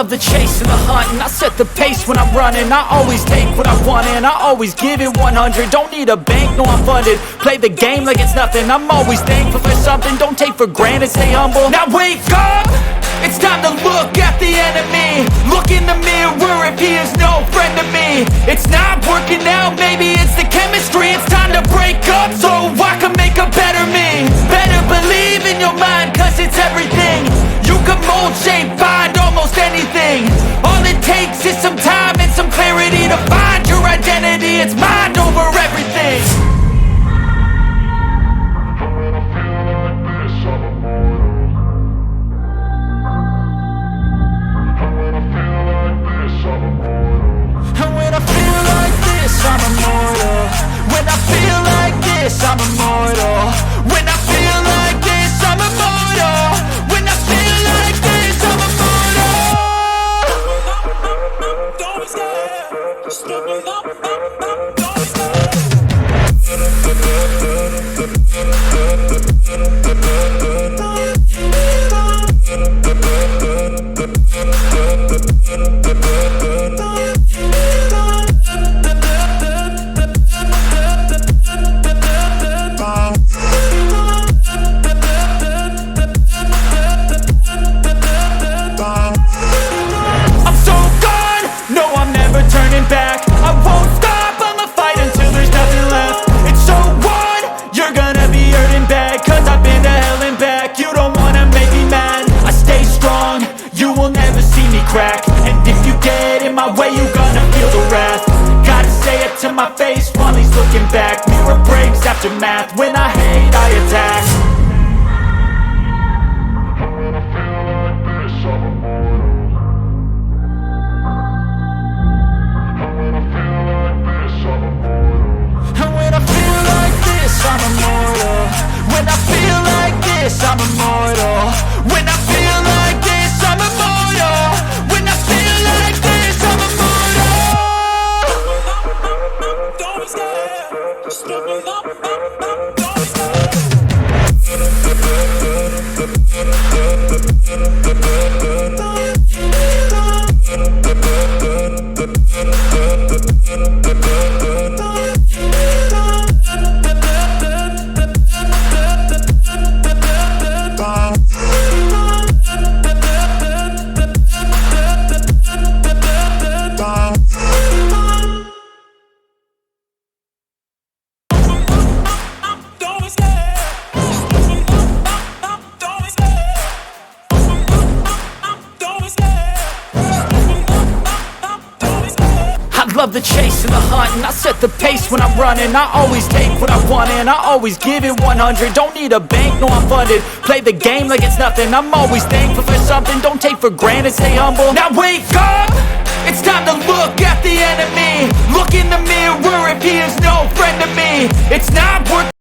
love the chase and the hunt, and I set the pace when I'm running. I always take what I want and I always give it 100. Don't need a bank, no I'm funded. Play the game like it's nothing. I'm always thankful for something. Don't take for granted, stay humble. Now wake up! It's time to look at the enemy. Look in the mirror if he is no friend to me. It's not working out, maybe it's the chemistry. It's time to break up so I can make a better me. Better believe in your mind, cause it's everything. You can mold, shape, find almost anything. All it takes is some time and some clarity to find your identity. It's mind over everything. I'm immortal. When I feel like this, I'm immortal. When I feel like this, I'm immortal. When I feel like this, I'm immortal. Don't be scared. Just look it up. Don't be scared. Turning back, I won't stop, I'ma fight until there's nothing left. It's so on, you're gonna be hurting bad, cause I've been to hell and back. You don't wanna make me mad, I stay strong, you will never see me crack. And if you get in my way, you're gonna feel the wrath. Gotta say it to my face while he's looking back. Mirror breaks after math, when I hate I attack. I'm immortal. When I feel like this, I'm immortal. When I feel like this, I'm immortal. When I feel like this, I'm immortal. Don't be scared. Just look it up. Don't be scared. Love the chase and the hunt, and I set the pace when I'm running. I always take what I want and I always give it 100. Don't need a bank, no I'm funded. Play the game like it's nothing. I'm always thankful for something. Don't take for granted, stay humble. Now wake up! It's time to look at the enemy. Look in the mirror if he is no friend to me. It's not worth